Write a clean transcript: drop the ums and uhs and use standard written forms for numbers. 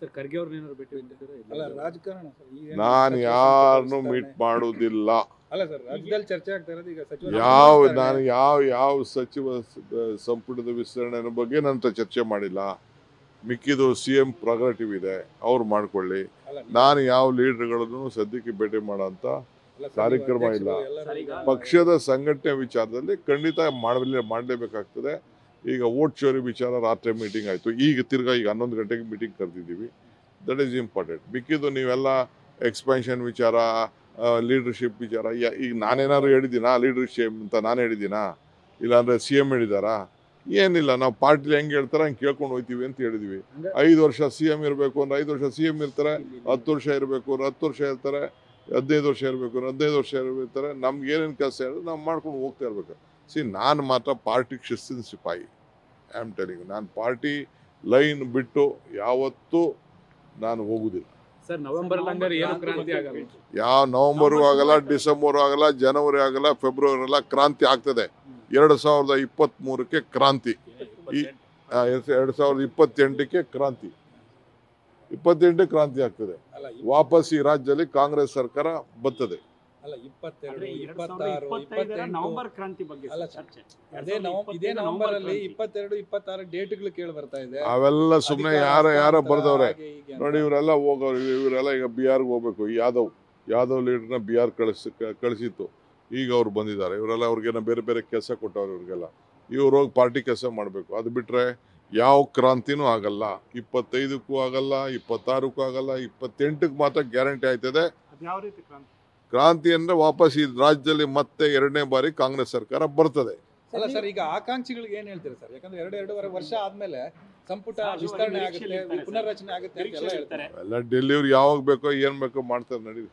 Sir Kharge ಅವ್ರನ್ನ ಏನಾದ್ರು ಭೇಟಿ ಮಾಡಿದ್ದೀರಾ? ಅಲ್ಲ ರಾಜಕಾರಣ ನಾನು ಯಾರನ್ನು ಮೀಟ್ ಮಾಡೋದಿಲ್ಲ. ಅಲ್ಲ ಸರ್, ರಾಜ್ಯದಲ್ಲಿ ಚರ್ಚೆ ಆಗ್ತಾ ಇರೋದು ಈಗ ಸಚಿವ ನಾನು ಯಾವ ಸಚಿವ ಸಂಪುಟದ ವಿಸ್ತರಣೆ ಬಗ್ಗೆ ನನ್ನ ಚರ್ಚೆ ಮಾಡಿಲ್ಲ. ಮಿಕ್ಕಿದು CM ಪ್ರೆರಗೇಟಿವ್ ಇದೆ, ಅವ್ರು ಮಾಡ್ಕೊಳ್ಳಿ. ನಾನು ಯಾವ ಲೀಡರ್ಗಳನ್ನು ಸದ್ಯಕ್ಕೆ ಭೇಟಿ ಮಾಡೋಂಥ ಕಾರ್ಯಕ್ರಮ ಇಲ್ಲ. ಪಕ್ಷದ ಸಂಘಟನೆ ವಿಚಾರದಲ್ಲಿ ಖಂಡಿತ ಮಾಡಲೇಬೇಕಾಗ್ತದೆ. ಈಗ ವೋಟ್ ಚೋರಿ ವಿಚಾರ ರಾತ್ರಿ ಮೀಟಿಂಗ್ ಆಯಿತು, ಈಗ ತಿರ್ಗಾ 11 ಗಂಟೆಗೆ ಮೀಟಿಂಗ್ ಕರೆದಿದ್ದೀವಿ. That is important. ಮಿಕ್ಕಿದ್ದು ನೀವೆಲ್ಲ ಎಕ್ಸ್ಪ್ಯಾನ್ಷನ್ ವಿಚಾರ, ಲೀಡರ್ಶಿಪ್ ವಿಚಾರ, ಈಗ ನಾನೇನಾದ್ರು ಹೇಳಿದ್ದೀನಾ ಲೀಡರ್ಶಿಪ್ ಅಂತ? ನಾನು ಹೇಳಿದ್ದೀನಾ? ಇಲ್ಲಾಂದರೆ CM ಹೇಳಿದಾರಾ? ಏನಿಲ್ಲ, ನಾವು ಪಾರ್ಟಿಲಿ ಹೆಂಗೆ ಹೇಳ್ತಾರೆ ಹಂಗೆ ಕೇಳ್ಕೊಂಡು ಹೋಗ್ತೀವಿ ಅಂತ ಹೇಳಿದ್ವಿ. 5 ವರ್ಷ CM ಇರಬೇಕು ಅಂದ್ರೆ 5 ವರ್ಷ CM ಇರ್ತಾರೆ, 10 ವರ್ಷ ಇರಬೇಕು ಅಂದ್ರೆ 10 ವರ್ಷ ಇರ್ತಾರೆ, 15 ವರ್ಷ ಇರಬೇಕು ಅಂದ್ರೆ 15 ವರ್ಷ ಇರ್ತಾರೆ. ನಮ್ಗೆ ಏನೇನು ಕೆಲಸ ಹೇಳಿದ್ರೆ ನಾವು ಮಾಡ್ಕೊಂಡು ಹೋಗ್ತಾ ಇರ್ಬೇಕು. ನಾನು ಮಾತ್ರ ಪಾರ್ಟಿಗೆ ಶಿಸ್ತಿನ ಸಿಪಾಯಿ. ಐ ಆಮ್ ಟೆಲಿಂಗ್, ನಾನು ಪಾರ್ಟಿ ಲೈನ್ ಬಿಟ್ಟು ಯಾವತ್ತೂ ನಾನು ಹೋಗುದಿಲ್ಲ. ಸರ್ ನವೆಂಬರ್ ಏನು ಕ್ರಾಂತಿ ಆಗಲ್ಲ? ಯಾವ ನವೆಂಬರ್ಗೂ ಆಗಲ್ಲ, ಡಿಸೆಂಬರ್ ಆಗಲ್ಲ, ಜನವರಿ ಆಗಲ್ಲ, ಫೆಬ್ರವರಿ ಅಲ್ಲ, ಕ್ರಾಂತಿ ಆಗ್ತದೆ. 2023ಕ್ಕೆ ಕ್ರಾಂತಿ, 2028ಕ್ಕೆ ಕ್ರಾಂತಿ, 28ಕ್ಕೆ ಕ್ರಾಂತಿ ಆಗ್ತದೆ. ವಾಪಸ್ ಈ ರಾಜ್ಯದಲ್ಲಿ ಕಾಂಗ್ರೆಸ್ ಸರ್ಕಾರ ಬರ್ತದೆ. ಅಲ್ಲ 22, 26, 28 ನವೆಂಬರ್ ಕ್ರಾಂತಿ ಬಗ್ಗೆ ಚರ್ಚೆ. ಇದೇ ನವೆಂಬರ್ ಅಲ್ಲಿ 22, 26 ಡೇಟ್ಗಳು ಕೇಳಿ ಬರ್ತಾ ಇದೆ. ಅವೆಲ್ಲ ಸುಮ್ಮನೆ ಯಾರ ಬರ್ದವ್ರೆ ನೋಡಿ. ಇವರೆಲ್ಲ ಹೋಗೋರು, ಇವರೆಲ್ಲ ಈಗ ಬಿಹಾರ್ಗೆ ಹೋಗ್ಬೇಕು. ಯಾದವ್ ಲೀಡರ್ನ ಬಿಹಾರ್ ಕಳಿಸಿತ್ತು, ಈಗ ಅವ್ರು ಬಂದಿದ್ದಾರೆ. ಇವರೆಲ್ಲ ಅವ್ರಿಗೇನೋ ಬೇರೆ ಬೇರೆ ಕೆಲಸ ಕೊಟ್ಟವ್ರು. ಇವ್ರಿಗೆಲ್ಲ ಇವ್ರು ಹೋಗಿ ಪಾರ್ಟಿ ಕೆಲಸ ಮಾಡಬೇಕು. ಅದು ಬಿಟ್ಟರೆ ಯಾವ ಕ್ರಾಂತಿನೂ ಆಗಲ್ಲ. 25ಕ್ಕೂ ಆಗಲ್ಲ, 26ಕ್ಕೂ ಆಗಲ್ಲ, 28ಕ್ಕೆ ಮಾತ್ರ ಗ್ಯಾರಂಟಿ ಆಯ್ತದೆ. ಯಾವ ರೀತಿ ಕ್ರಾಂತಿ? ಕ್ರಾಂತಿ ಅಂದ್ರೆ ವಾಪಸ್ ಈ ರಾಜ್ಯದಲ್ಲಿ ಮತ್ತೆ 2ನೇ ಬಾರಿ ಕಾಂಗ್ರೆಸ್ ಸರ್ಕಾರ ಬರ್ತದೆ. ಅಲ್ಲ ಸರ್, ಈಗ ಆಕಾಂಕ್ಷಿಗಳಿಗೆ ಏನ್ ಹೇಳ್ತೀರಾ ಸರ್? ಯಾಕಂದ್ರೆ 2.5 ವರ್ಷ ಆದ್ಮೇಲೆ ಸಂಪುಟ ವಿಸ್ತರಣೆ ಆಗುತ್ತೆ, ಪುನರ್ರಚನೆ ಆಗುತ್ತೆ ಅಂತ ಎಲ್ಲ ಹೇಳ್ತಾರೆ. ಎಲ್ಲ ಡೆಲ್ಲಿಯವ್ರು ಯಾವಾಗ ಬೇಕೋ ಏನ್ ಬೇಕೋ ಮಾಡ್ತಾರೆ, ನಡೀಲಿ.